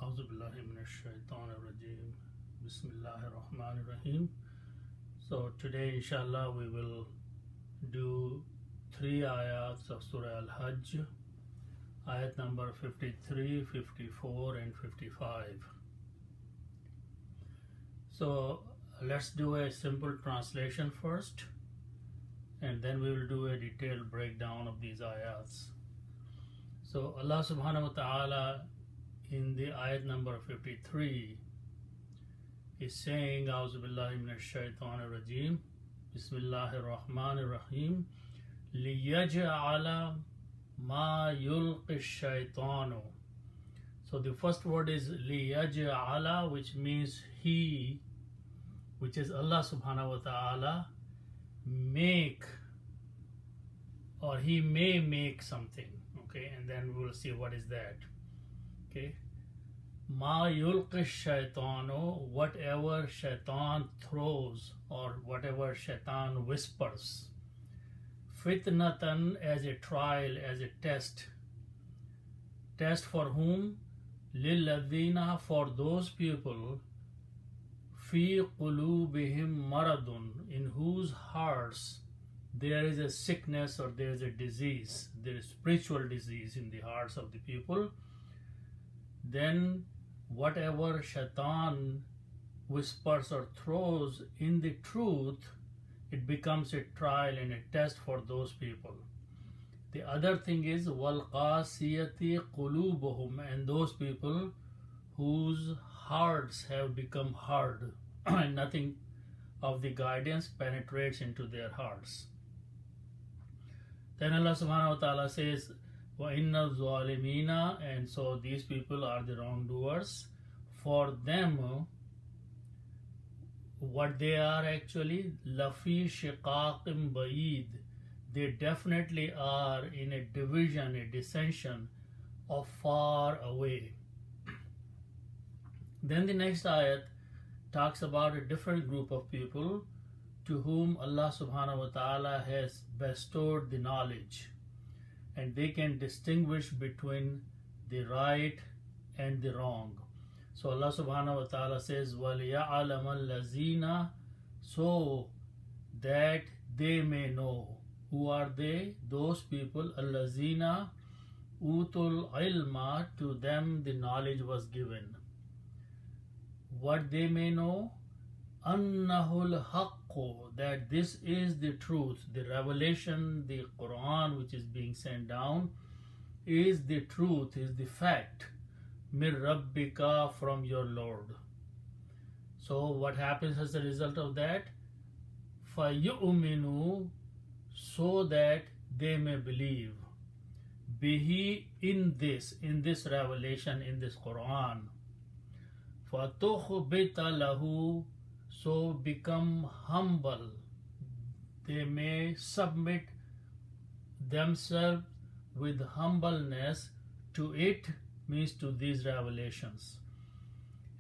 A'udhu billahi minash shaitanir rajim. Bismillahir Rahmanir Rahim. So today inshallah we will do 3 ayats of Surah Al-Hajj, ayat number 53, 54 and 55. So let's do a simple translation first and then we will do a detailed breakdown of these ayats. So Allah subhanahu wa ta'ala in the ayat number 53 is saying, A'udhu billahi minash shaitanir rajim, Bismillahir Rahmanir Rahim, liyaj'ala ma yulqi shaitanu. So the first word is liyaj'ala, which means he, which is Allah subhanahu wa ta'ala, make, or he may make something. Okay, and then we will see what is that. Okay, ma yulqi shaitanu, whatever shaitan throws or whatever shaitan whispers. Fitnatan, as a trial, as a test. Test for whom? Lilladina, for those people, fi qulubihim maradun, in whose hearts there is a sickness or there is a disease, there is spiritual disease in the hearts of the people. Then whatever shaitan whispers or throws in the truth, it becomes a trial and a test for those people. The other thing is wal qasiyati qulubuhum, and those people whose hearts have become hard and nothing of the guidance penetrates into their hearts. Then Allah subhanahu wa ta'ala says, وَإِنَّ الظَّالِمِينَ, and so these people are the wrongdoers. For them, what they are actually, لَفِي شِقَاقٍ بَعِيدٍ, they definitely are in a division, a dissension of far away. Then the next ayat talks about a different group of people to whom Allah subhanahu wa ta'ala has bestowed the knowledge, and they can distinguish between the right and the wrong. So Allah subhanahu wa ta'ala says, وَلِيَعْلَمَ الَّذِينَ, so that they may know. Who are they? Those people, الَّذِينَ utul ilma, to them the knowledge was given. What they may know? Annahul haqqu, that this is the truth, the revelation, the Quran which is being sent down is the truth, is the fact, mir rabbika, from your Lord. So what happens as a result of that? Fayu'minu, so that they may believe, bihi, in this revelation, in this Quran. Fatukhbita lahu, so become humble, they may submit themselves with humbleness to it, means to these revelations.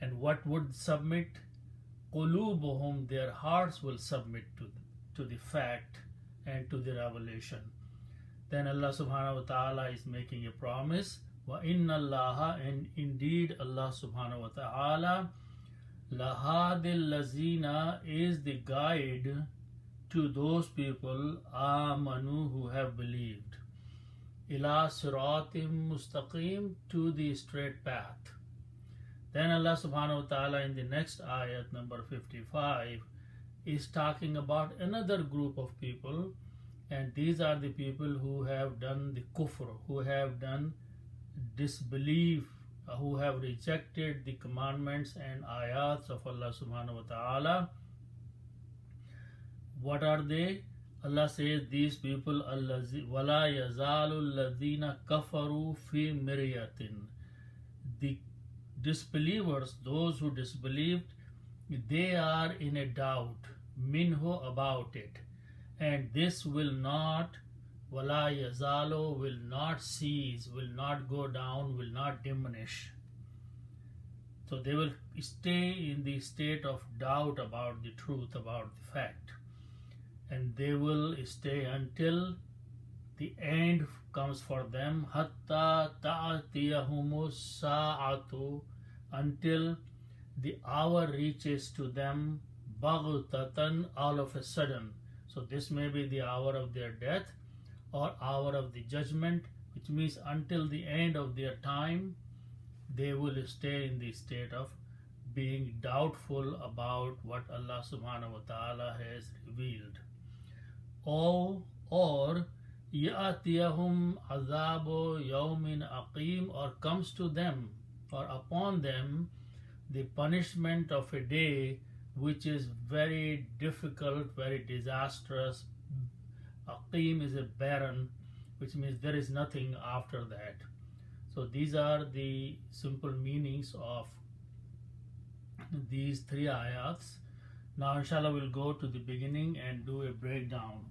And what would submit? Qulubuhum, their hearts will submit to the fact and to the revelation. Then Allah subhanahu wa ta'ala is making a promise, wa inna allaha, and indeed Allah subhanahu wa ta'ala, lahadil lazina, is the guide to those people, amanu, who have believed, ila siratim mustaqim, to the straight path. Then Allah subhanahu wa ta'ala in the next ayat number 55 is talking about another group of people, and these are the people who have done the kufr, who have done disbelief, who have rejected the commandments and ayats of Allah subhanahu wa ta'ala. What are they? Allah says these people, wala yazalu alladhina kafaru fi miryatin, the disbelievers, those who disbelieved, they are in a doubt, minhu, about it, and this will not, wala yazalu, will not cease, will not go down, will not diminish. So they will stay in the state of doubt about the truth, about the fact, and they will stay until the end comes for them, hatta ta'tiyahumus sa'atu, until the hour reaches to them baghtatan, all of a sudden. So this may be the hour of their death or hour of the judgment, which means until the end of their time they will stay in the state of being doubtful about what Allah subhanahu wa ta'ala has revealed. Or ya'tiyahum azabu yawmin aqim, or comes to them or upon them the punishment of a day which is very difficult, very disastrous. Aqim is a barren, which means there is nothing after that. So these are the simple meanings of these three ayats. Now inshallah we'll go to the beginning and do a breakdown.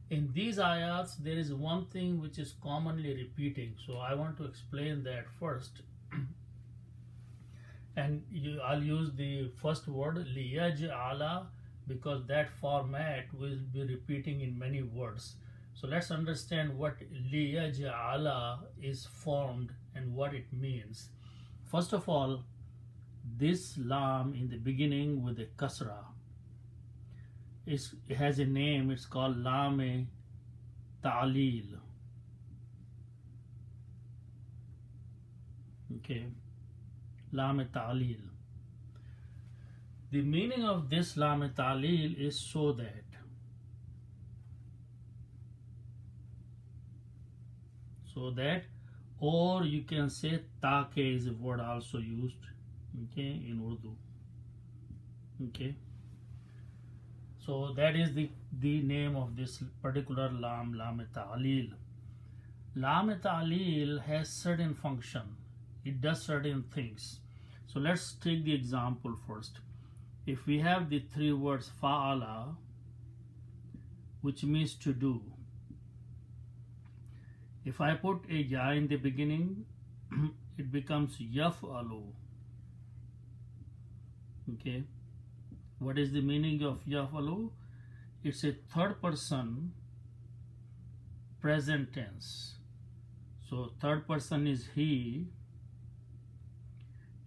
In these ayats there is one thing which is commonly repeating, so I want to explain that first. And I'll use the first word liyaj'ala because that format will be repeating in many words. So let's understand what liyaj'ala is formed and what it means. First of all, this lam in the beginning with a kasra, it has a name, it's called lam ta'lil. Okay, lam ta'lil. The meaning of this lam ta'lil is so that. So that, or you can say take is a word also used, okay, in Urdu. Okay, so that is the name of this particular lam ta'lil. Lam ta'lil has certain function, it does certain things. So let's take the example first. If we have the three words fa'ala, which means to do, if I put a ya in the beginning, it becomes yaf'alu. Okay, what is the meaning of yaf'alu? It's a third person present tense. So third person is he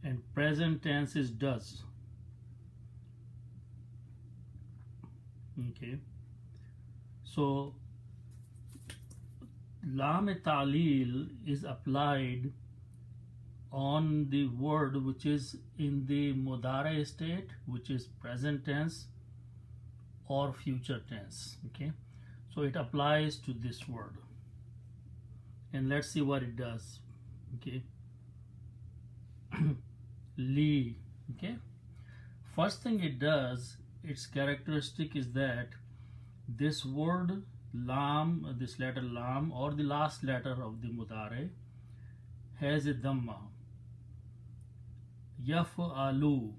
and present tense is does. Okay, so lam ta'lil is applied on the word which is in the mudare state, which is present tense or future tense. Okay, so it applies to this word, and let's see what it does. Okay, li. Okay, first thing it does, its characteristic is that this word lam, this letter lam or the last letter of the mudare has a dhamma, yaf'alu,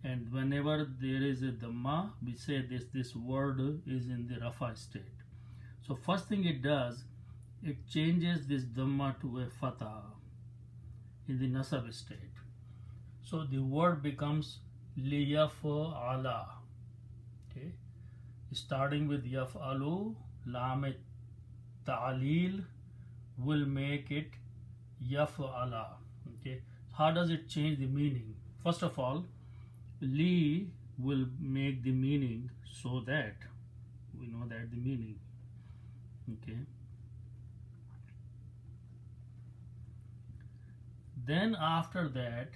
and whenever there is a dhamma we say this word is in the rafa state. So first thing it does, it changes this dhamma to a fatha in the nasab state. So the word becomes liyaf'ala. Okay, starting with yaf'alu, lam ta'lil will make it yaf'ala. Okay, how does it change the meaning? First of all, li will make the meaning so that we know that the meaning. Okay, then after that,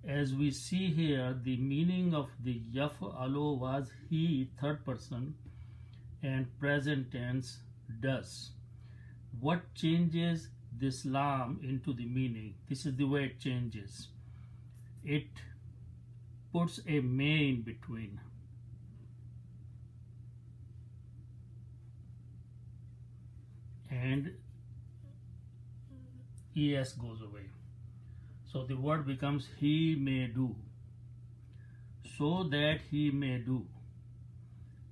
as we see here, the meaning of the yaf'alu was he, third person, and present tense does. What changes this lam into the meaning? This is the way it changes. It puts a may in between. And es goes away. So the word becomes he may do. So that he may do.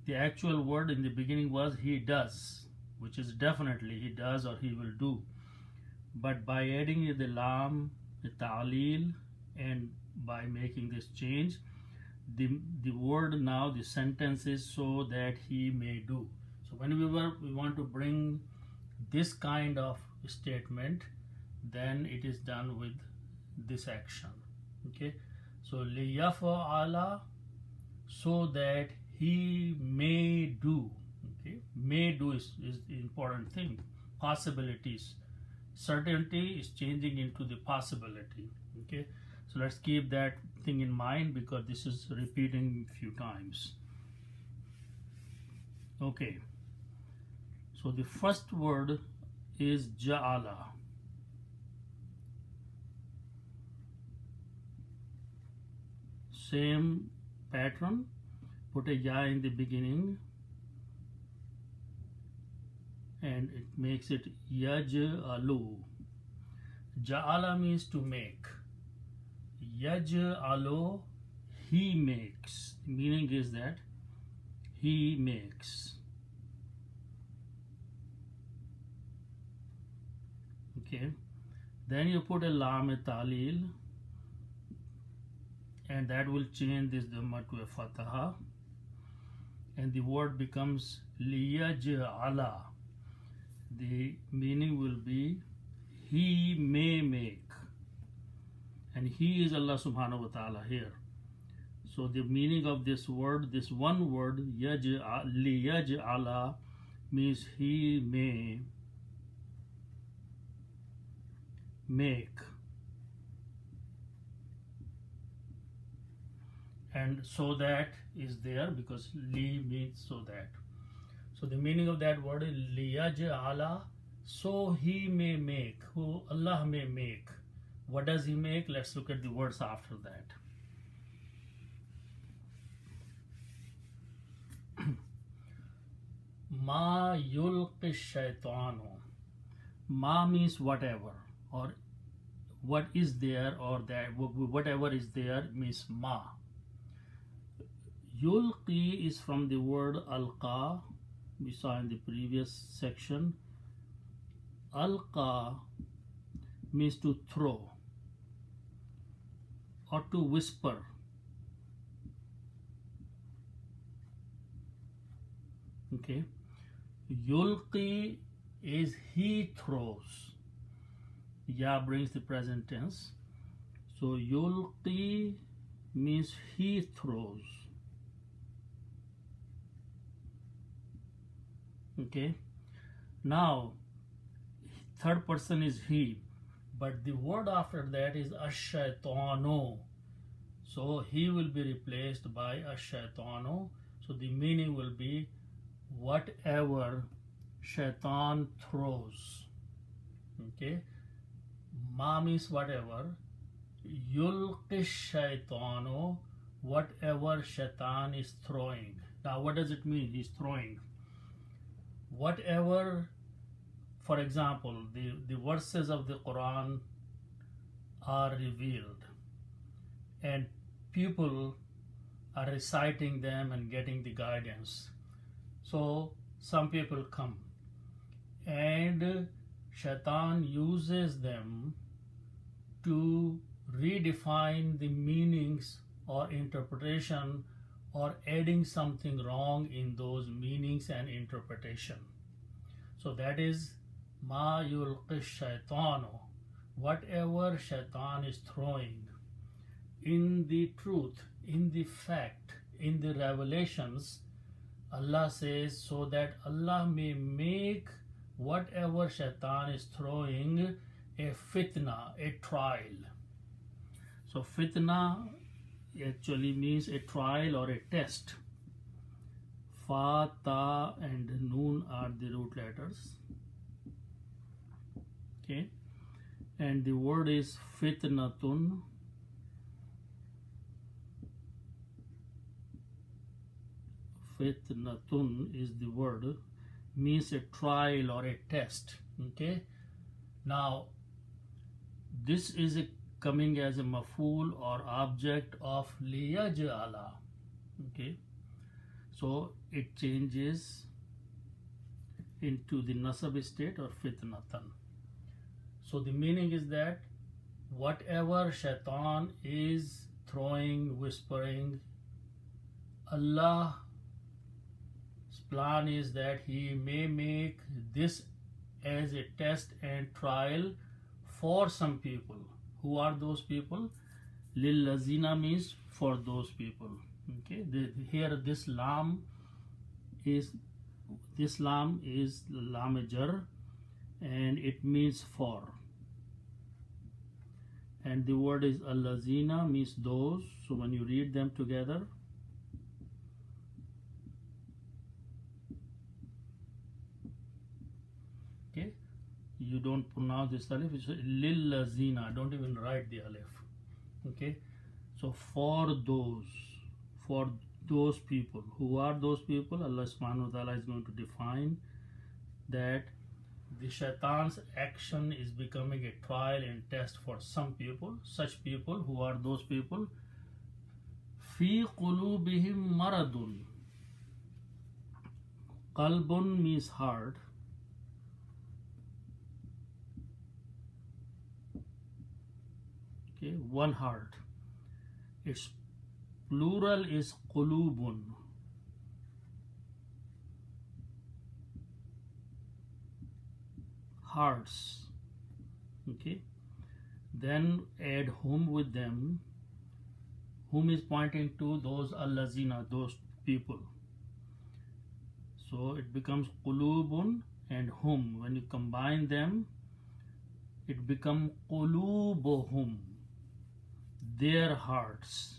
The actual word in the beginning was he does, which is definitely he does or he will do. But by adding the lam, the ta'lil, and by making this change, the word now, the sentence is so that he may do. So when we want to bring this kind of statement, then it is done with this action. Okay, so liyaf'ala, so that he may do. Okay, may do is the important thing. Possibilities, certainty is changing into the possibility. Okay, so let's keep that thing in mind because this is repeating a few times. Okay, so the first word is ja'ala. Same pattern, put a ya in the beginning and it makes it yaj'alu. Ja'ala means to make. Yaj'alu, he makes. The meaning is that he makes. Okay, then you put a lam ta'lil and that will change this dhamma to a fataha and the word becomes liyaj'ala. The meaning will be he may make, and he is Allah subhanahu wa ta'ala here. So the meaning of this word, this one word liyaj'ala, means he may make. And so that is there because li means so that. So the meaning of that word is liyaj'ala, so he may make, who Allah may make. What does he make? Let's look at the words after that. Ma yulqi shaytanu. Ma means whatever, or what is there, or that whatever is there means ma. Yulqi is from the word alqa, we saw in the previous section. Alqa means to throw or to whisper. Okay, yulqi is he throws. Ya brings the present tense. So yulqi means he throws. Okay, now third person is he, but the word after that is ash-shaytanu. So he will be replaced by ash-shaytanu. So the meaning will be whatever shaitan throws. Okay, ma means whatever, yulqi shaitanu, whatever shaitan is throwing. Now what does it mean? He's throwing whatever. For example, the verses of the Quran are revealed and people are reciting them and getting the guidance. So some people come and Shaitan uses them to redefine the meanings or interpretation or adding something wrong in those meanings and interpretation. So that is ma yulqi shaitanu, whatever Shaitan is throwing. In the truth, in the fact, in the revelations, Allah says so that Allah may make whatever Shaitan is throwing a fitna, a trial. So fitna actually means a trial or a test. Fa, ta and noon are the root letters. Okay, and the word is fitnatun. Fitnatun is the word, means a trial or a test. Okay, now this is coming as a maf'ul or object of liyaj'ala. Okay, so it changes into the nasab state or fitnatan. So the meaning is that whatever Shaitan is throwing, whispering, Allah's plan is that he may make this as a test and trial for some people. Who are those people? Lillazina means for those people. Okay, here this lam is lam jar, and it means for. And the word is allazina means those. So when you read them together, okay, you don't pronounce this alif, it's lillazina, don't even write the alif. Okay, so for those people. Who are those people? Allah subhanahu wa ta'ala is going to define that the shaitan's action is becoming a trial and test for some people. Such people, who are those people? Fi qulubihim maradun. Qalbun means heart. Okay, one heart. Its plural is qulubun. Hearts. Okay, then add hum with them. Hum is pointing to those allazina, those people. So it becomes qulubun and hum. When you combine them, it becomes qulubuhum, their hearts,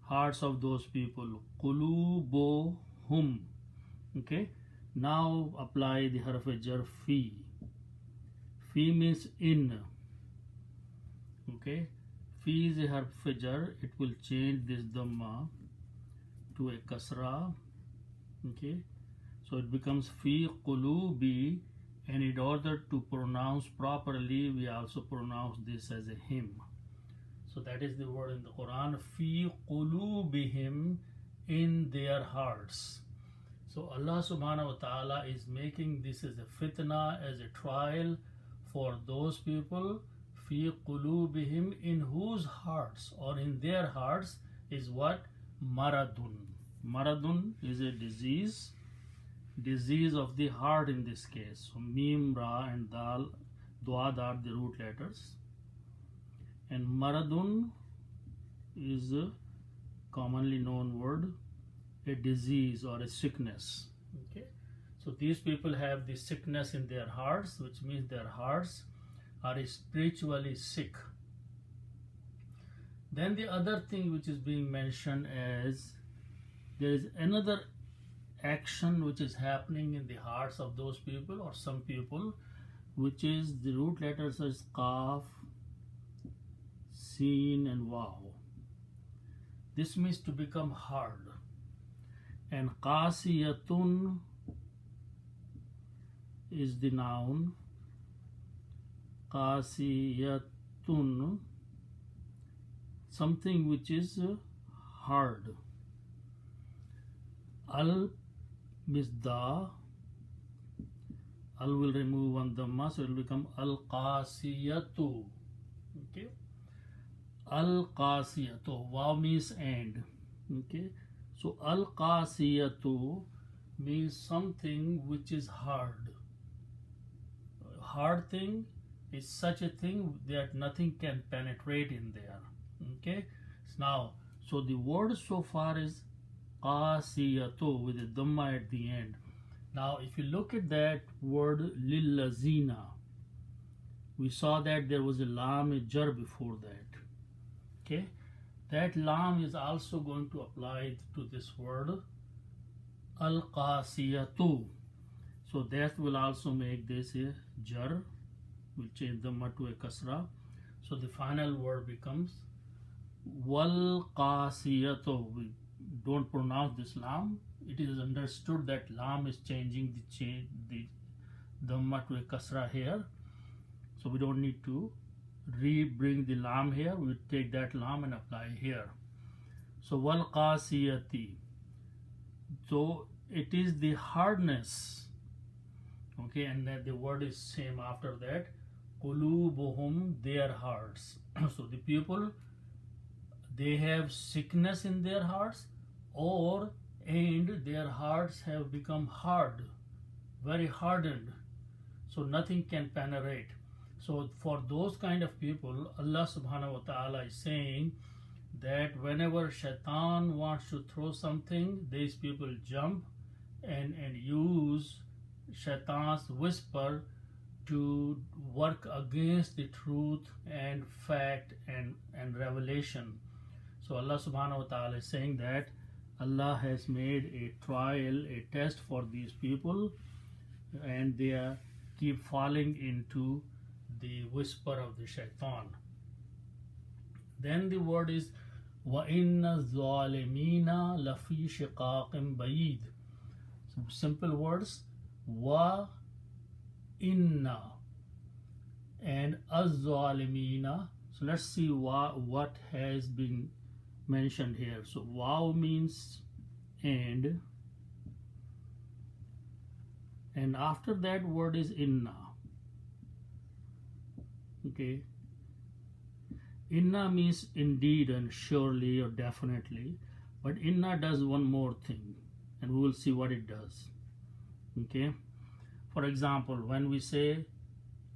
hearts of those people. Qulubuhum. Okay, now apply the harf jar fi. Fi means in. Okay, fi is a harf jar. It will change this dhamma to a kasra. Okay, so it becomes fi qulubi, and in order to pronounce properly, we also pronounce this as a him. So that is the word in the Quran, fi qulubihim, in their hearts. So Allah subhanahu wa ta'ala is making this as a fitna, as a trial for those people, fi qulubihim, in whose hearts or in their hearts is what? Maradun. Maradun is a disease of the heart in this case. So mim, ra and dal, duad are the root letters. And maradun is a commonly known word, a disease or a sickness. Okay, so these people have the sickness in their hearts, which means their hearts are spiritually sick. Then the other thing which is being mentioned as there is another action which is happening in the hearts of those people or some people, which is the root letters as qaf, sin and waw. This means to become hard. And qasiyatun is the noun. Qasiyatun, something which is hard. Al means da. Al will remove one dhamma, so it will become al qasiyatu. Okay, al qasiyatu. Waw means and. Okay, so al qasiyatu means something which is hard. Hard thing is such a thing that nothing can penetrate in there. Okay, now so the word so far is qasiyatu with a dhamma at the end. Now if you look at that word lillazina, we saw that there was a lam jar before that. Okay, that lam is also going to apply to this word al qasiyatu. So that will also make this a jar, will change dhamma to a kasra. So the final word becomes wal qasiyatu. We don't pronounce this lam. It is understood that lam is changing the dhamma to a kasra here. So we don't need to bring the lam here. We take that lam and apply here. So wal qasiyati. So it is the hardness. Okay, and then the word is same after that. Qulubuhum, their hearts. So the people, they have sickness in their hearts, and their hearts have become hard, very hardened, so nothing can penetrate. So for those kind of people, Allah subhanahu wa ta'ala is saying that whenever shaitan wants to throw something, these people jump and use shaitan's whisper to work against the truth and fact and revelation. So Allah subhanahu wa ta'ala is saying that Allah has made a trial, a test for these people, and they keep falling into the whisper of the shaitan. Then the word is وَإِنَّ الظَّالِمِينَ لَفِي شِقَاقٍ بَعِيدٍ. So simple words, wa inna and az-zalimina. So let's see what has been mentioned here. So wow means and after that word is inna. Okay, inna means indeed and surely or definitely, but inna does one more thing, and we will see what it does. Okay, for example, when we say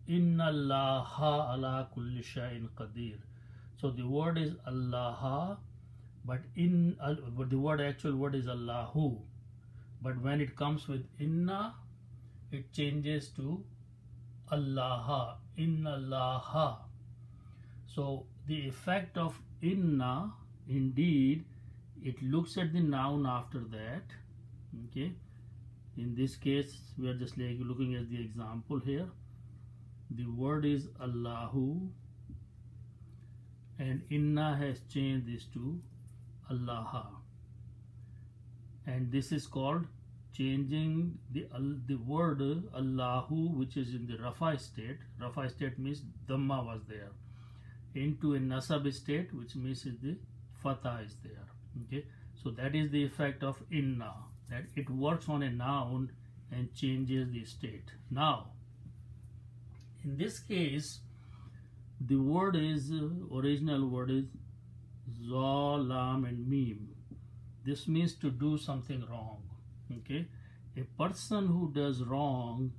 inna allaha ala kulli shay'in qadir, so the word is allaha, but the actual word is allahu, but when it comes with inna, it changes to allaha, inna allaha. So the effect of inna, indeed, it looks at the noun after that. Okay, in this case we are just like looking at the example here. The word is allahu and inna has changed this to allaha, and this is called changing the word allahu, which is in the rafa state. Rafa state means dhamma was there, into a nasab state, which means is the fatha is there. Okay, so that is the effect of inna, that it works on a noun and changes the state. Now in this case, the word is original word is za, lam and mim. This means to do something wrong. Okay, a person who does wrong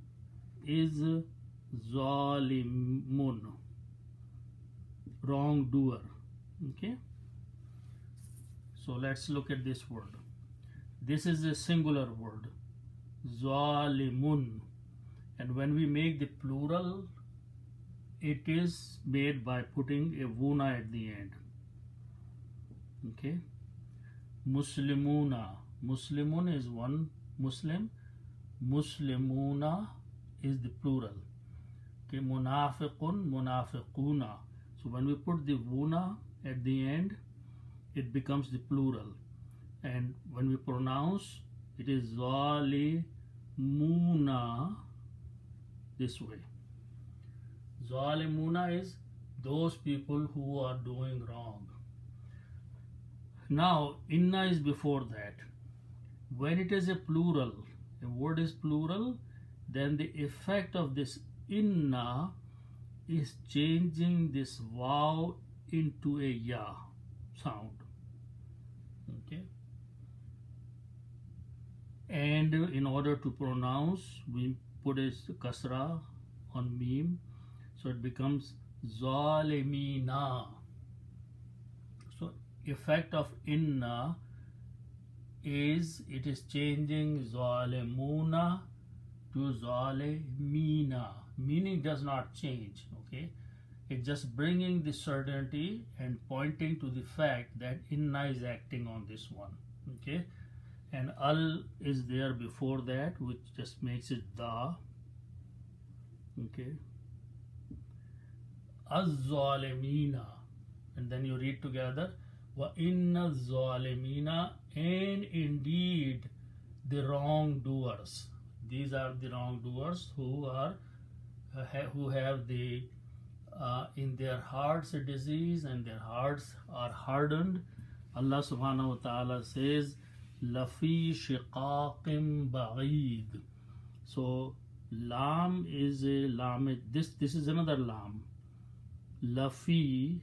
is zalimun, wrongdoer. Okay, so let's look at this word. This is a singular word, zalimun, and when we make the plural, it is made by putting a vuna at the end. Okay, muslimuna, muslimun is one Muslim, muslimuna is the plural. Okay, munafiqun, munafiquna. So when we put the vuna at the end, it becomes the plural, and when we pronounce, it is zalimuna, this way. Zalimuna is those people who are doing wrong. Now inna is before that. When it is a plural, a word is plural, then the effect of this inna is changing this waw into a ya sound. Okay, and in order to pronounce, we put a kasra on mim, so it becomes zalimina. So effect of inna is it is changing zalimuna to zalimina. Meaning does not change. Okay, it's just bringing the certainty and pointing to the fact that inna is acting on this one. Okay, and al is there before that, which just makes it da. Okay, az-zalimina, and then you read together wa inna zalimina, and indeed the wrongdoers. These are the wrongdoers who have the in their hearts a disease, and their hearts are hardened. Allah subhanahu wa ta'ala says lafi shiqaqim ba'id. So lam is a lam, this is another lam, lafi.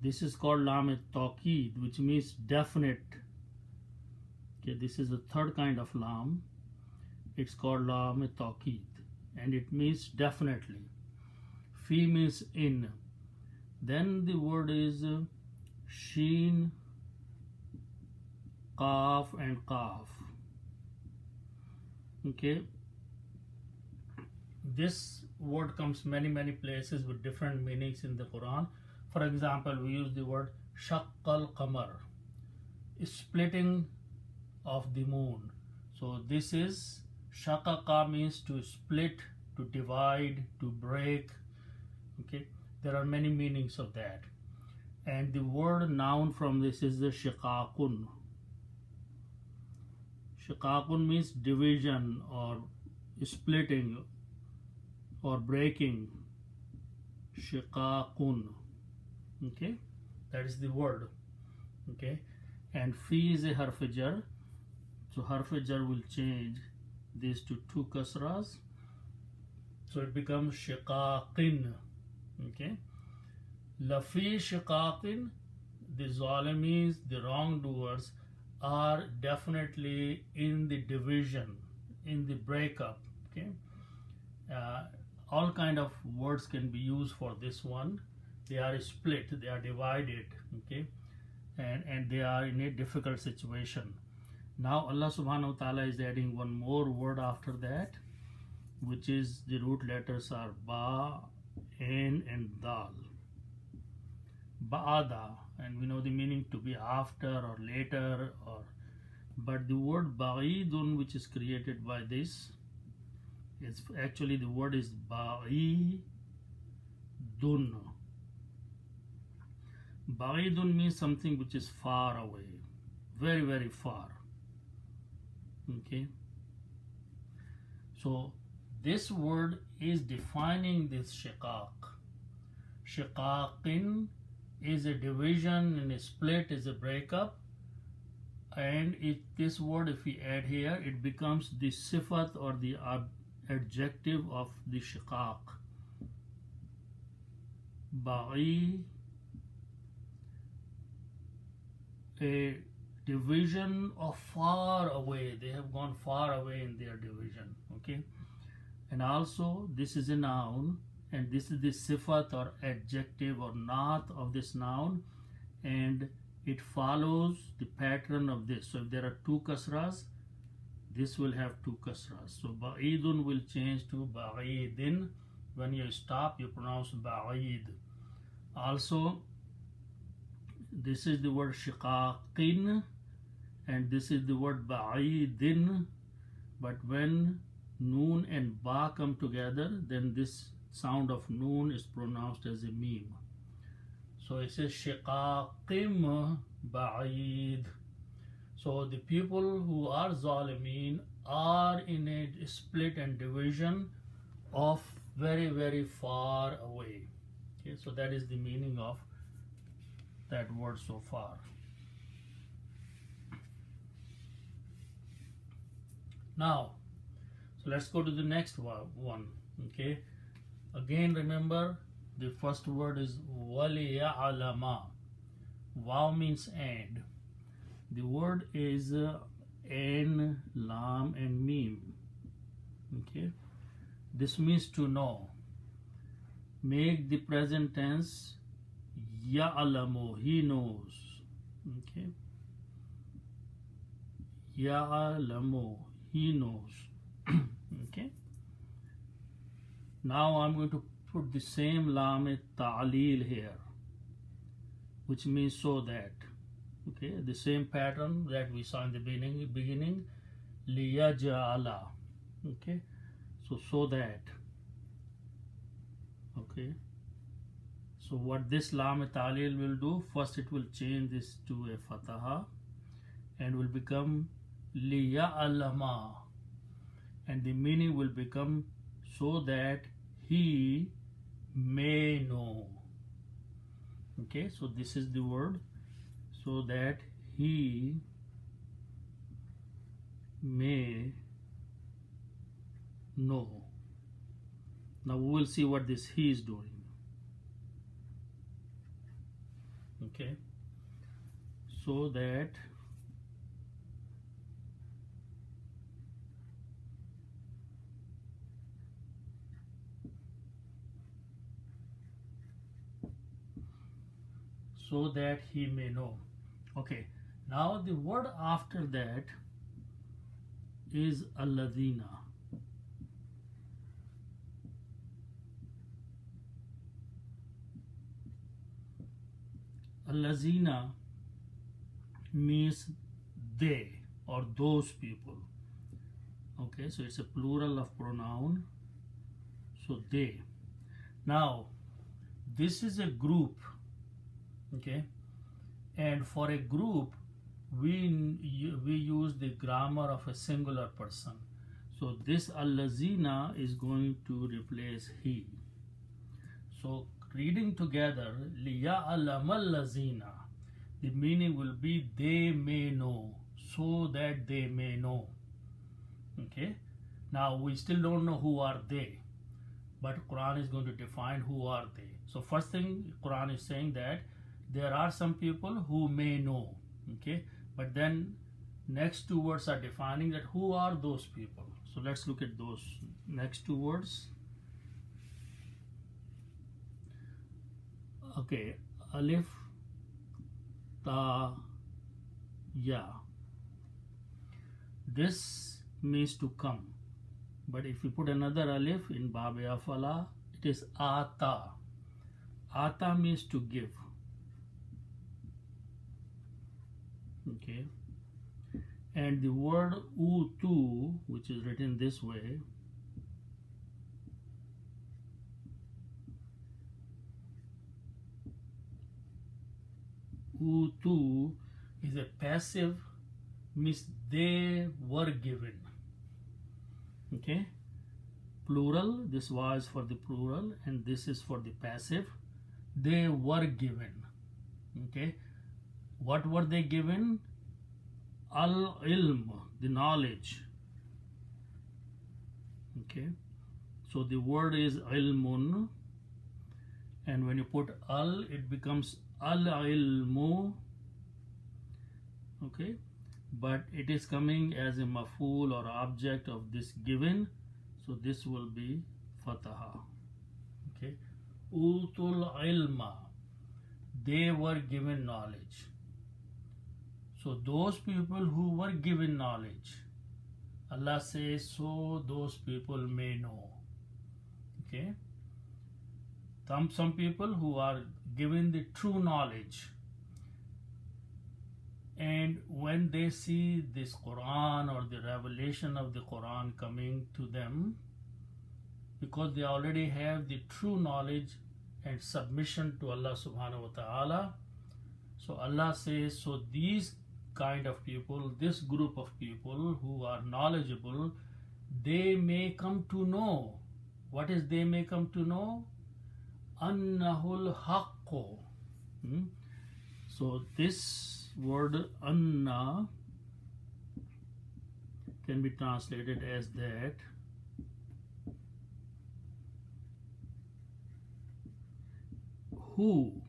This is called lam at-taqid, which means definite. Okay, this is the third kind of lam. It's called lam at-taqid, and it means definitely. Fi means in. Then the word is sheen, qaf and qaf. Okay, this word comes many places with different meanings in the Quran. For example, we use the word shaqqal qamar, splitting of the moon. So this is shaqaqa means to split, to divide, to break. Okay, there are many meanings of that. And the word noun from this is the shiqaqun. Shiqaqun means division or splitting or breaking. Shiqaqun. Okay, that is the word. Okay, and fi is a harf jar, so harf jar will change these to two kasras, so it becomes shiqaqin. Okay, lafi shiqaqin, the zalimis, the wrongdoers, are definitely in the division, in the breakup. Okay, all kind of words can be used for this one. They are split, they are divided. Okay, and they are in a difficult situation. Now Allah subhanahu wa ta'ala is adding one more word after that, which is the root letters are ba, ain and dal. Ba'ada, and we know the meaning to be after or later, or but the word ba'idun, which is created by this, it's actually the word is ba'idun. Ba'idun means something which is far away, very far. Okay, so this word is defining this shiqaq. Shiqaqin is a division, and a split is a breakup. And this word, if we add here, it becomes the sifat or the adjective of the shiqaq. Ba'i, a division of far away. They have gone far away in their division. Okay, and also this is a noun, and this is the sifat or adjective or naat of this noun, and it follows the pattern of this. So if there are two kasras, this will have two kasras. So ba'idun will change to ba'idin. When you stop, you pronounce ba'id. Also, this is the word shiqaqin, and this is the word ba'idin. But when noon and ba come together, then this sound of noon is pronounced as a meme. So it says shiqaqim ba'id. So the people who are zalimeen are in a split and division of very far away. Okay, so that is the meaning of that word so far. Now, so let's go to the next one. Okay, again remember the first word is waliya'lama. Waw means and. The word is ain, lam and mim. Okay, this means to know. Make the present tense ya'lamu, he knows. Okay, ya'lamu, he knows. Okay, now I'm going to put the same lam ta'leel here, which means so that. Okay, the same pattern that we saw in the beginning, liyaj'ala. Okay, so that. Okay, so what this lam ta'leel will do, first it will change this to a fataha and will become liya'lama, and the meaning will become so that he may know. Okay, so this is the word, so that he may know. Now we will see what this he is doing. Okay, so that so that he may know. Okay, now the word after that is alladhina. Alladhina means they or those people. Okay, so it's a plural of pronoun, so they. Now this is a group, okay, and for a group we use the grammar of a singular person. So this allazina is going to replace he. So reading together, liya'lamallazina, the meaning will be they may know, so that they may know. Okay, now we still don't know who are they, but Quran is going to define who are they. So first thing Quran is saying that there are some people who may know, okay, but then next two words are defining that who are those people. So let's look at those next two words. Okay, alif, ta, ya. This means to come, but if you put another alif in Bab Afala, it is ata. Ata means to give. Okay, and the word utu, which is written this way, utu is a passive, means they were given. Okay, plural, this was for the plural and this is for the passive. They were given. Okay, what were they given? Al-ilm, the knowledge. Okay, so the word is ilmun, and when you put al, it becomes al-ilmu. Okay, but it is coming as a maf'ul or object of this given, so this will be fataha. Okay, utul ilma, they were given knowledge. So those people who were given knowledge, Allah says, so those people may know. Okay, some people who are given the true knowledge, and when they see this Quran or the revelation of the Quran coming to them, because they already have the true knowledge and submission to Allah subhanahu wa ta'ala, so Allah says, so these kind of people, this group of people who are knowledgeable, they may come to know. What is they may come to know? Annahul haqqo. So this word anna can be translated as that. Who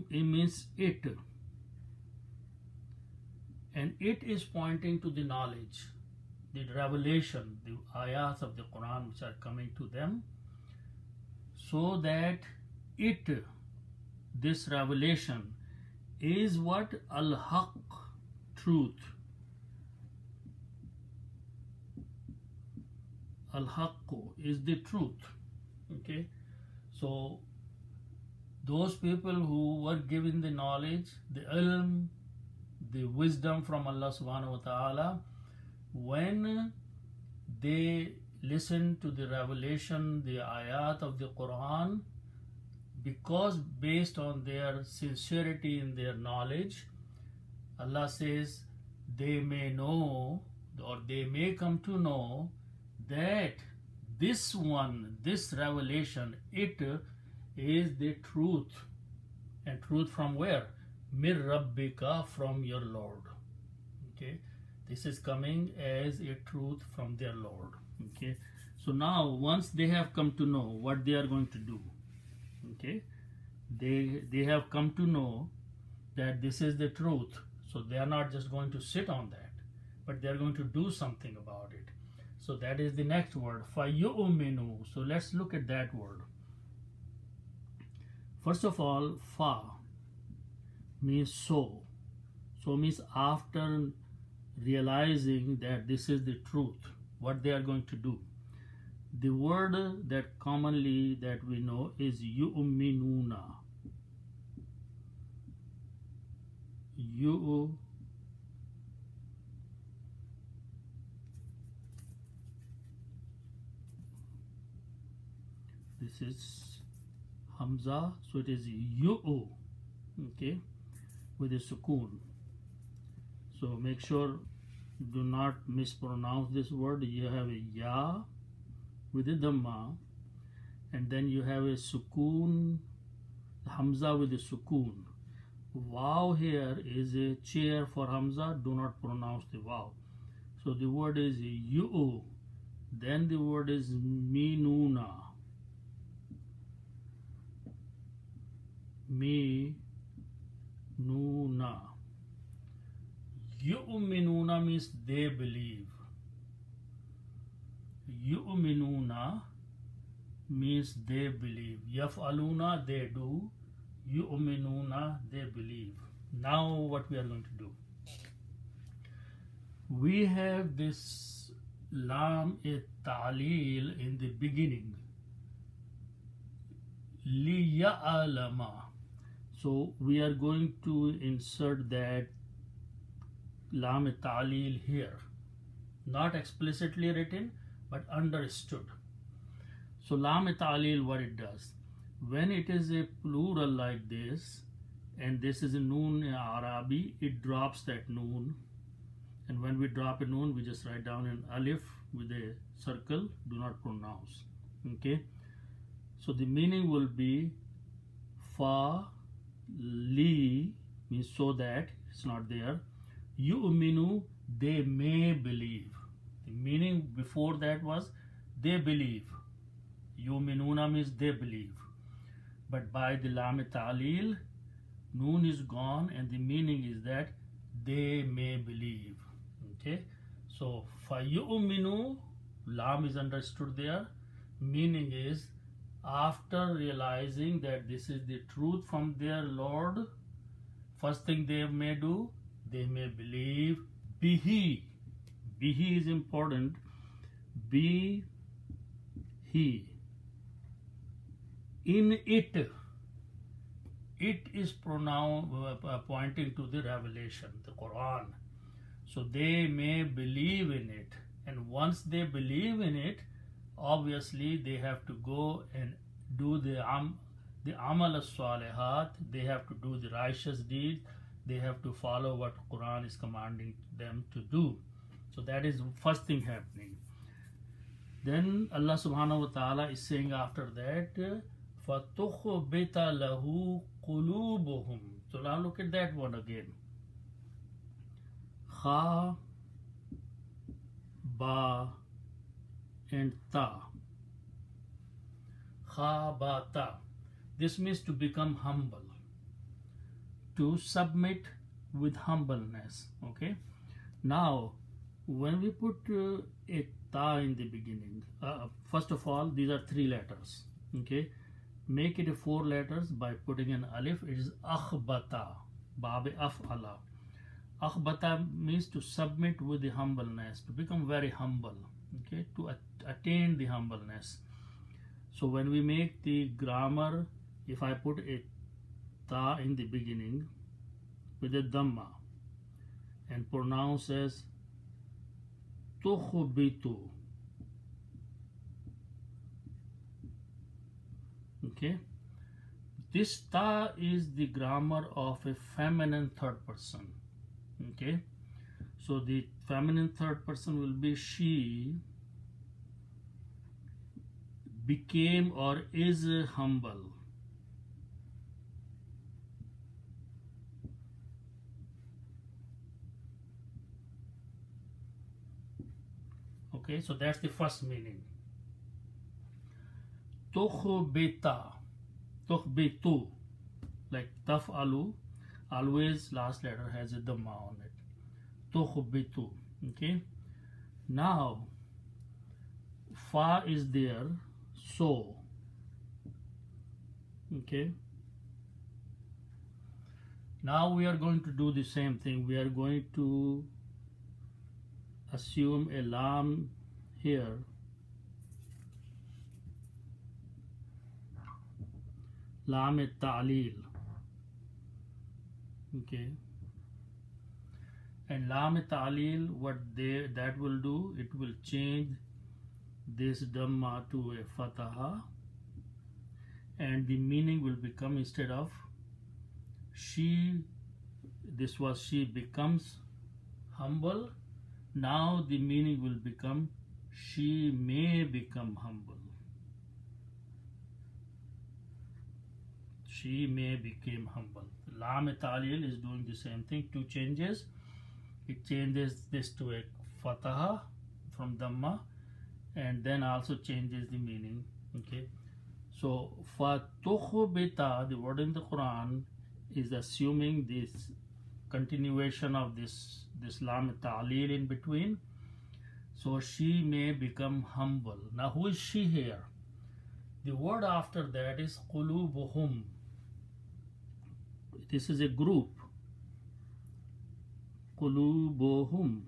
means it, and it is pointing to the knowledge, the revelation, the ayahs of the Quran which are coming to them, so that it, this revelation, is what? Al-Haq, truth. Al-Haqqu is the truth. Okay, so those people who were given the knowledge, the ilm, the wisdom from Allah subhanahu wa ta'ala, when they listen to the revelation, the ayat of the Quran, because based on their sincerity in their knowledge, Allah says they may know, or they may come to know, that this one, this revelation, it is the truth. And truth from where? Mir Rabbika, from your Lord. Okay, this is coming as a truth from their Lord. Okay, so now once they have come to know what they are going to do, okay, they have come to know that this is the truth, so they are not just going to sit on that, but they are going to do something about it. So that is the next word, fayu'minu. So let's look at that word. First of all, fa means so. So means after realizing that this is the truth, what they are going to do. The word that commonly that we know is yu'minuna. This is Hamza, so it is yu'u, okay, with a sukoon. So make sure do not mispronounce this word. You have a ya with a dhamma, and then you have a sukoon, Hamza with a sukoon. Waw here is a chair for Hamza. Do not pronounce the waw. So the word is yu'u. Then the word is minuna. Minuna. Yu'minuna means they believe. Yu'minuna means they believe. Yaf'aluna, they do. Yu'minuna, they believe. Now what we are going to do? We have this lam ta'lil in the beginning. Liya'alama. So we are going to insert that lam ta'lil here. Not explicitly written, but understood. So lam ta'lil, what it does? When it is a plural like this, and this is a noon in Arabi, it drops that noon. And when we drop a noon, we just write down an alif with a circle, do not pronounce. Okay? So the meaning will be fa, li, means so that, it's not there. Yu'minu, they may believe. The meaning before that was they believe. Yu'minuna means they believe. But by the lam ta'lil, noon is gone and the meaning is that they may believe. Okay, so fayu'minu, lam is understood there. Meaning is after realizing that this is the truth from their Lord, first thing they may do, they may believe. Bihi, bihi is important. Be he. In it, it is pointing to the revelation, the Quran. So they may believe in it, and once they believe in it, obviously they have to go and do the amal as-salihat. They have to do the righteous deeds. They have to follow what Quran is commanding them to do. So that is the first thing happening. Then Allah subhanahu wa ta'ala is saying after that, فَتُخْبِتَ لَهُ قُلُوبُهُمْ. So now look at that one again. Kha, ba, and ta. Kha, ba, ta. This means to become humble, to submit with humbleness. Okay. Now, when we put a ta in the beginning, first of all, these are 3 letters. Okay. Make it 4 letters by putting an alif. It is akhbata, babe af'ala. Akhbata means to submit with the humbleness, to become very humble, okay, to attain the humbleness. So when we make the grammar, if I put a ta in the beginning with a dhamma and pronounce as tukhbitu, okay, this ta is the grammar of a feminine third person. Okay, so the feminine third person will be she became or is humble. Okay, so that's the first meaning. Tukhbita, tukhbitu, like taf'alu, always last letter has a dhamma on it. Tukhbitu. Okay. Now fa is there, so. Okay. Now we are going to do the same thing. We are going to assume a lam here, lam ta'lil. Okay, and lam ta'lil, what that will do, it will change this dhamma to a fataha, and the meaning will become, instead of she, this was she becomes humble, now the meaning will become she may become humble. She may become humble. Lam Talil is doing the same thing, two changes. It changes this to a fataha from dhamma, and then also changes the meaning. Okay, so fatukhbita, the word in the Quran, is assuming this continuation of this lam ta'lil in between. So she may become humble. Now who is she here? The word after that is qulubuhum. This is a group. Qulubuhum,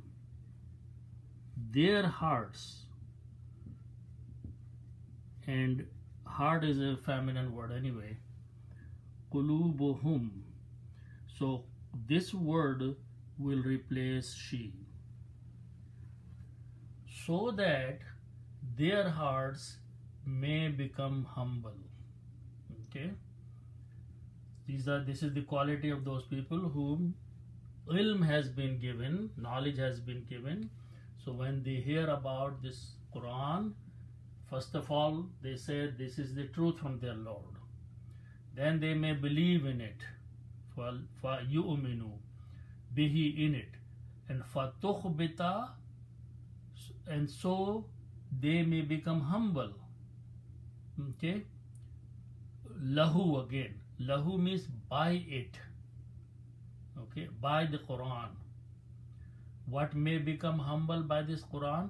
their hearts. And heart is a feminine word anyway. Qulubuhum. So this word will replace she, so that their hearts may become humble. Okay, this is the quality of those people whom ilm has been given, knowledge has been given. So when they hear about this Quran, first of all they say this is the truth from their Lord, then they may believe in it, فَيُؤْمِنُوا bihi, in it, and fatukhbita, and so they may become humble. Okay, lahu, again lahu means by it. Okay, by the Quran. What may become humble by this Quran?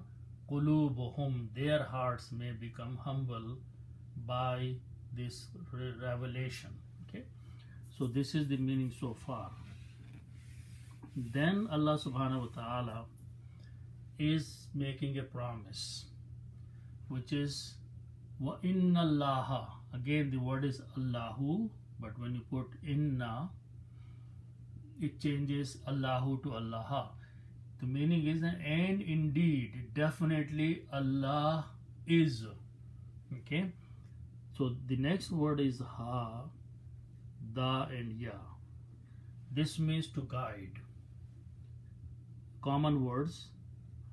Qulubuhum, their hearts may become humble by this revelation. Okay, so this is the meaning so far. Then Allah subhanahu wa ta'ala is making a promise, which is wa inna allaha. Again the word is Allahu, but when you put inna, it changes Allahu to Allah. The meaning is, and indeed, definitely Allah is. Okay, so the next word is ha, da, and ya. This means to guide. Common words.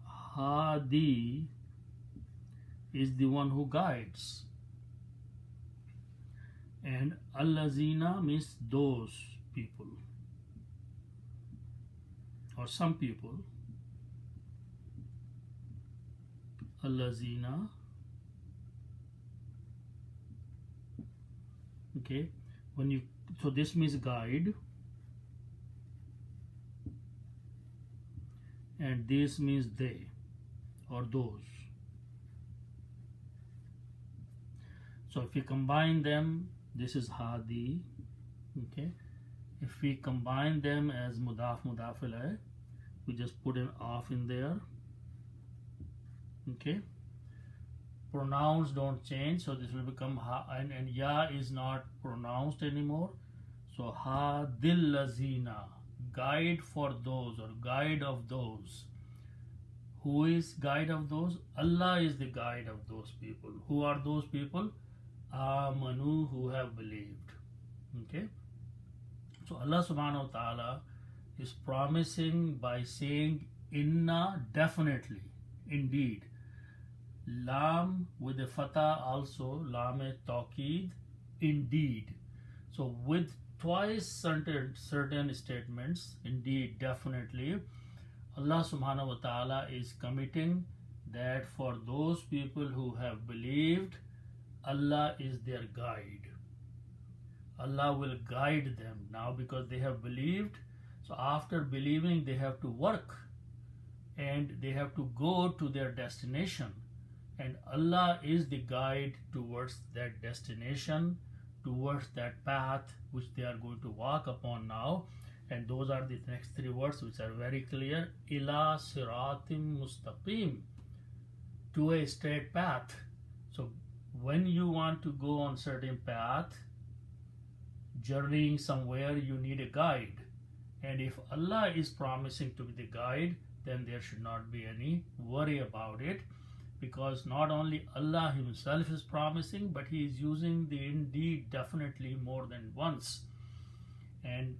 Hadi is the one who guides, and allazina means those people or some people. Allazina. Okay, when you, so this means guide, and this means they or those. So if we combine them, this is hadi. Okay, if we combine them as mudaf mudaf ilayh, we just put an off in there. Okay, pronouns don't change, so this will become ha, and ya is not pronounced anymore. So hadil lazina, guide for those or guide of those. Who is guide of those? Allah is the guide of those people. Who are those people? Amanu, who have believed. Okay, so Allah subhanahu wa ta'ala is promising by saying inna, definitely, indeed. Lam with the fatah also, lam taqeed, indeed. So with twice certain statements, indeed, definitely, Allah subhanahu wa ta'ala is committing that for those people who have believed, Allah is their guide. Allah will guide them now because they have believed. So after believing, they have to work and they have to go to their destination, and Allah is the guide towards that destination, towards that path which they are going to walk upon now. And those are the next three words which are very clear. Ila siratim mustaqim, to a straight path. So when you want to go on certain path, journeying somewhere, you need a guide. And if Allah is promising to be the guide, then there should not be any worry about it, because not only Allah himself is promising, but he is using the indeed definitely more than once, and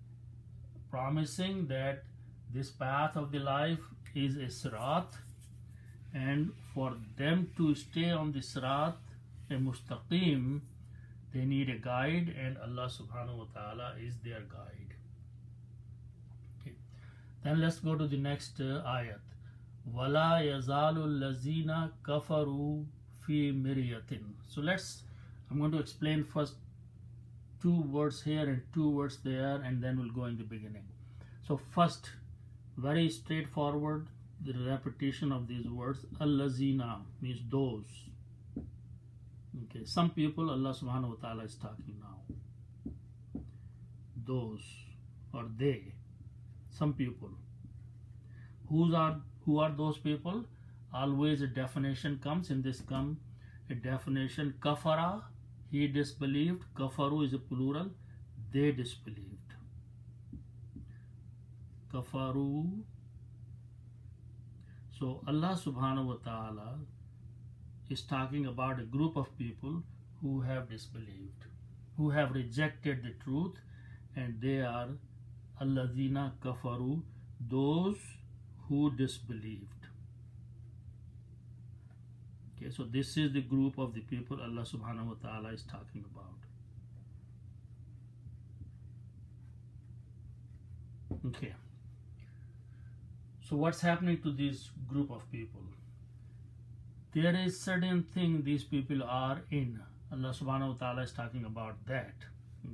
promising that this path of the life is a sirat, and for them to stay on the sirat, a mustaqim, they need a guide, and Allah subhanahu wa ta'ala is their guide. Okay. Then let's go to the next ayat. Wala yazalu lazina kafaru fi miryatin. So I'm going to explain first 2 words here and 2 words there, and then we'll go in the beginning. So first, very straightforward, the repetition of these words. Al-lazina means those. Okay, some people Allah subhanahu wa ta'ala is talking now. Those or they, some people. Who are those people? Always a definition comes. In this a definition. Kafara, he disbelieved. Kafaru is a plural. They disbelieved. Kafaru. So Allah subhanahu wa ta'ala is talking about a group of people who have disbelieved, who have rejected the truth, and they are alladhina kafaru, those who disbelieved. Okay, so this is the group of the people Allah subhanahu wa ta'ala is talking about. Okay, so what's happening to this group of people? There is certain thing these people are in. Allah subhanahu wa ta'ala is talking about that.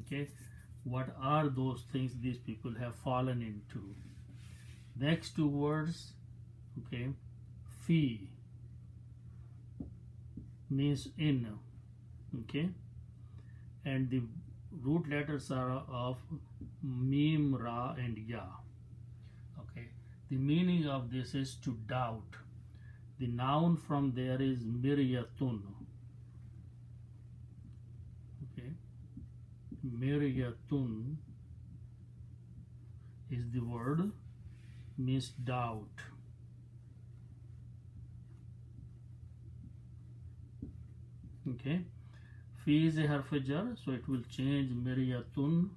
Okay, what are those things these people have fallen into? Next 2 words, okay, fi means in, okay, and the root letters are of mim, ra, and ya. Okay, the meaning of this is to doubt. The noun from there is miryatun. Okay, miryatun is the word, means doubt. Okay, fi is a harf jar, so it will change miryatun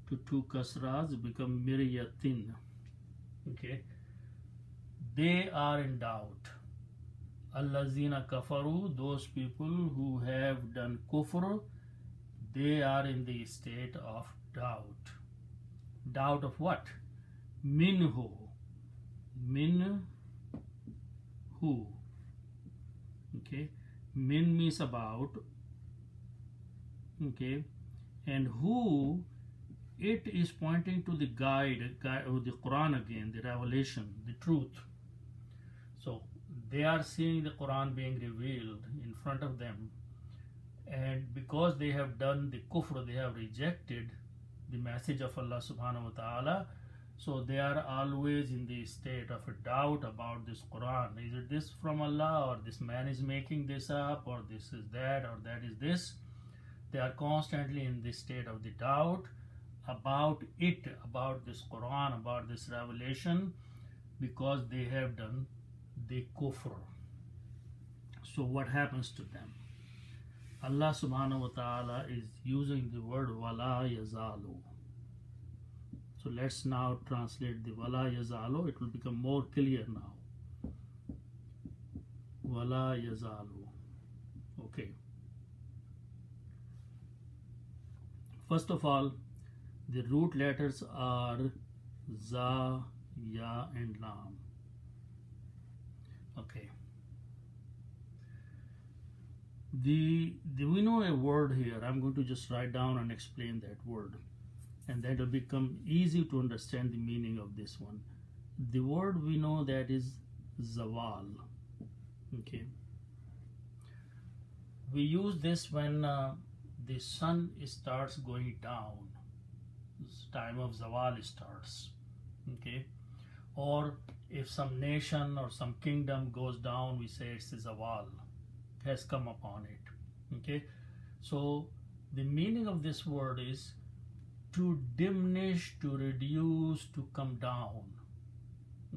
to 2 kasras, become miryatin. Okay, they are in doubt. Allazina kafaru, those people who have done kufr, they are in the state of doubt. Doubt of what? Minhu. Minhu. Okay, min means about. Okay, and who, it is pointing to the guide of the Quran again, the revelation, the truth. So they are seeing the Quran being revealed in front of them, and because they have done the kufr, they have rejected the message of Allah subhanahu wa ta'ala, so they are always in the state of a doubt about this Quran. Is it this from Allah, or this man is making this up, or this is that, or that is this? They are constantly in the state of the doubt about it, about this Quran, about this revelation, because they have done the kufr. So what happens to them? Allah subhanahu wa ta'ala is using the word wala yazalu. So let's now translate the wala yazalu. It will become more clear now. Wala yazalu. Okay. First of all, the root letters are za, ya, and lam. Okay. We know a word here. I'm going to just write down and explain that word, and that will become easy to understand the meaning of this one. The word we know that is zawal. Okay. We use this when the sun starts going down. This time of zawal starts. Okay, or if some nation or some kingdom goes down, we say it's a zawal has come upon it. Okay, so the meaning of this word is to diminish, to reduce, to come down.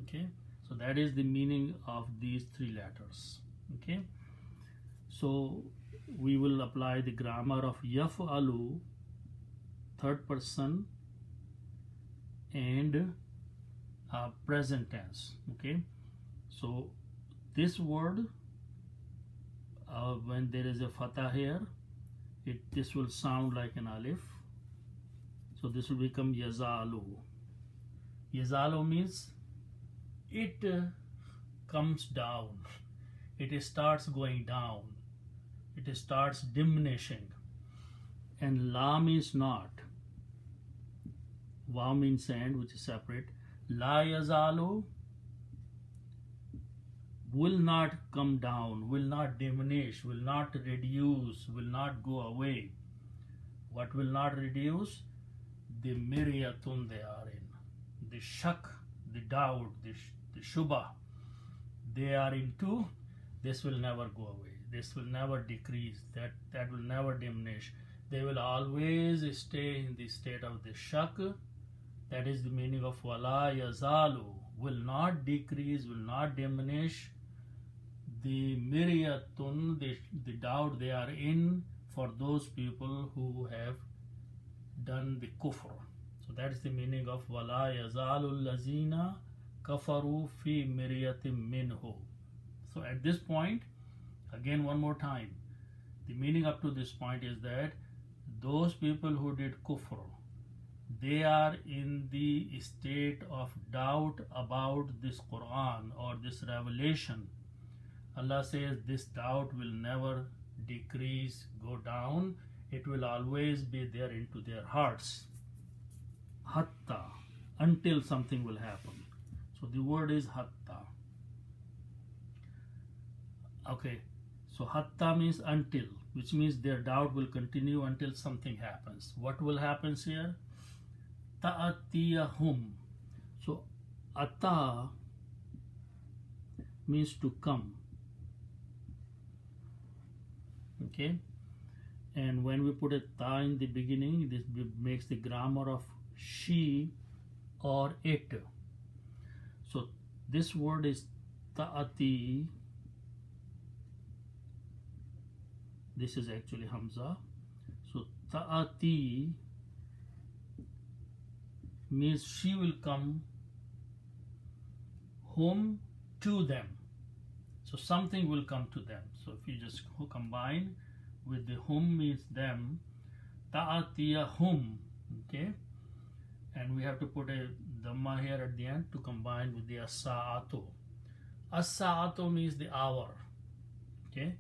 Okay, so that is the meaning of these three letters. Okay, so we will apply the grammar of yaf'alu, third person, and present tense. Okay, so this word, when there is a fatah here, this will sound like an alif, so this will become yazalu. Yazalu means it comes down, it starts going down, it starts diminishing. And la means not, wa means and, which is separate. La yazalu will not come down, will not diminish, will not reduce, will not go away. What will not reduce? The miryatun they are in, the shak, the doubt, the shubha they are into. This will never go away, this will never decrease, that will never diminish. They will always stay in the state of the shak. That is the meaning of wala yazalu, will not decrease, will not diminish. The miryatun, the doubt they are in, for those people who have done the kufr. So that is the meaning of wala yazalu lazina kafaru fi miryatim minhu. So at this point, again one more time, the meaning up to this point is that those people who did kufr, they are in the state of doubt about this Quran or this revelation. Allah says this doubt will never decrease, go down, it will always be there into their hearts. Hatta, until something will happen. So the word is hatta. Okay, so hatta means until, which means their doubt will continue until something happens. What will happen here? Ta'atiyahum. So ata means to come. Okay, and when we put a ta in the beginning, this makes the grammar of she or it. So this word is ta'ati. This is actually hamza. So ta'ati means she will come home to them. So something will come to them. So if you just combine with the hum means them, ta'atiyahum, okay, and we have to put a dhamma here at the end to combine with the as-sa'atu. As-sa'atu means the hour. Okay,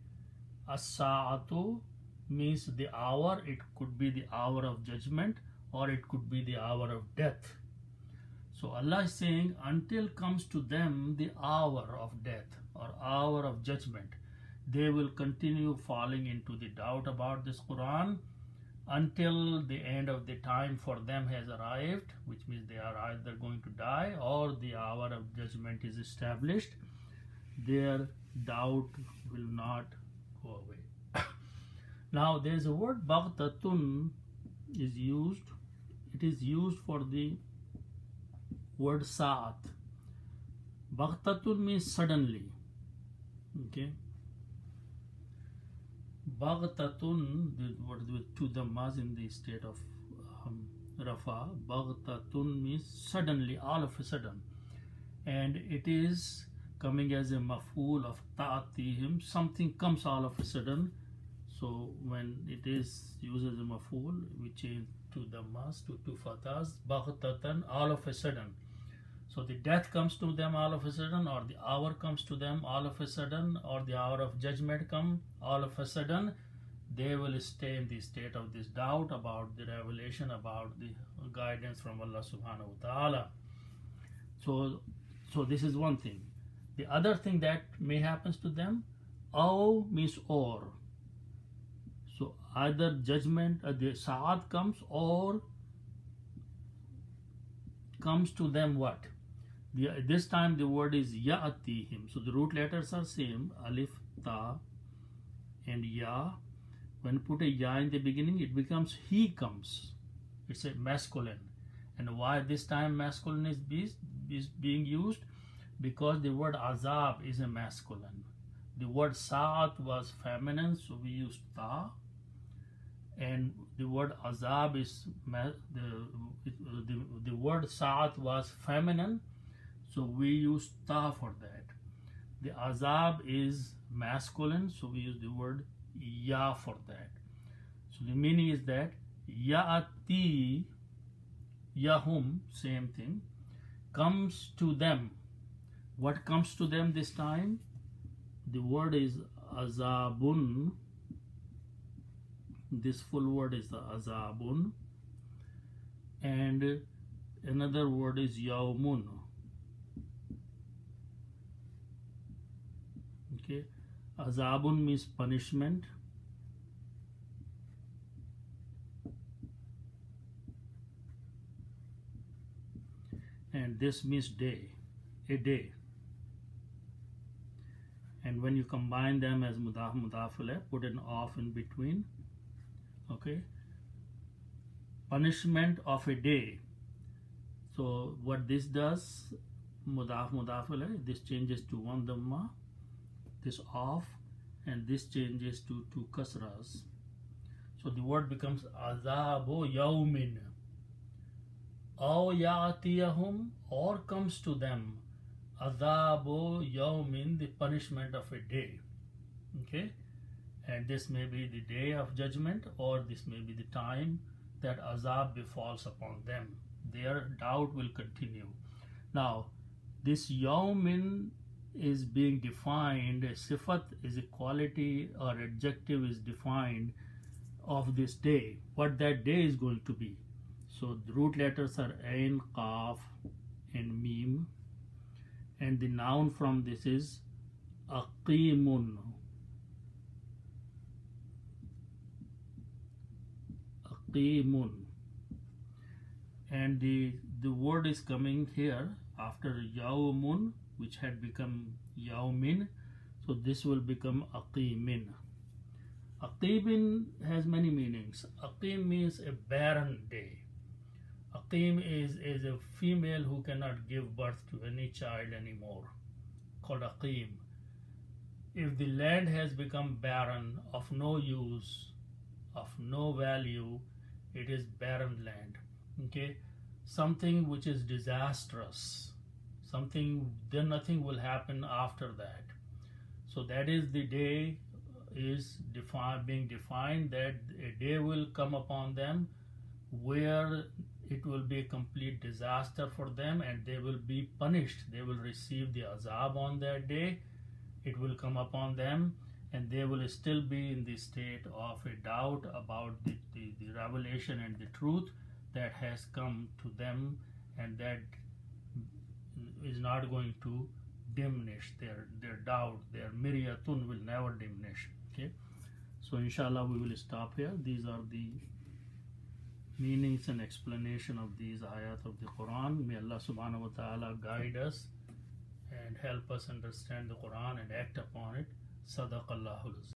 as-sa'atu means the hour. It could be the hour of judgment or it could be the hour of death. So Allah is saying until comes to them the hour of death or hour of judgment, they will continue falling into the doubt about this Quran until the end of the time for them has arrived, which means they are either going to die or the hour of judgment is established. Their doubt will not go away. Now there is a word baghtatun is used. It is used for the word sa'at. Baghtatun means suddenly. Okay. Baghtatun, the word with two dhammas in the state of rafa. Baghtatun means suddenly, all of a sudden, and it is coming as a maf'ul of ta'atihim. Something comes all of a sudden. So when it is used as a maf'ul, we change two dhammas to two fathas. Baghtatan, all of a sudden. So the death comes to them all of a sudden, or the hour comes to them all of a sudden, or the hour of judgment come all of a sudden. They will stay in the state of this doubt about the revelation, about the guidance from Allah subhanahu wa ta'ala. So this is one thing. The other thing that may happens to them, aw means or. So either judgment, the Sa'at comes, or comes to them what? This time the word is Ya'atihim. So the root letters are same, Alif, Ta, and Ya. When you put a Ya in the beginning, it becomes he comes. It's a masculine. And why this time masculine is being used? Because the word Azab is a masculine. The word Sa'at was feminine, so we used Ta. And the word Azab is the word Sa'at was feminine, so we use Ta for that. The Azab is masculine, so we use the word Ya for that. So the meaning is that Ya'ati, Yahum, same thing, comes to them. What comes to them this time? The word is Azabun. This full word is the Azabun. And another word is Yaumun. Okay, Azabun means punishment. And this means day, a day. And when you combine them as mudaf mudafile, put an off in between. Okay, punishment of a day. So what this does, mudaf mudafile, this changes to one dhamma, this off, and this changes to two kasras. So the word becomes azabu yawmin. Aw ya'tiyahum, or comes to them, azabu yawmin, the punishment of a day. Okay, and this may be the day of judgment, or this may be the time that azab befalls upon them. Their doubt will continue. Now, this yawmin is being defined, a sifat is a quality or adjective is defined of this day, what that day is going to be. So the root letters are Ain, Qaf, and Mim, and the noun from this is Aqimun. Aqimun. And the word is coming here after Yawmun, which had become Yawmin, so this will become Aqimin. Aqimin has many meanings. Aqim means a barren day. Aqim is a female who cannot give birth to any child anymore, called Aqim. If the land has become barren, of no use, of no value, it is barren land. Okay, something which is disastrous, something, then nothing will happen after that. So that is the day is being defined, that a day will come upon them where it will be a complete disaster for them, and they will be punished. They will receive the azab on that day. It will come upon them, and they will still be in the state of a doubt about the revelation and the truth that has come to them, and that is not going to diminish their doubt. Their miryatun will never diminish. Okay, so inshallah we will stop here. These are the meanings and explanation of these ayat of the Quran. May Allah subhanahu wa ta'ala guide us and help us understand the Quran and act upon it. Sadaqallahul Azim.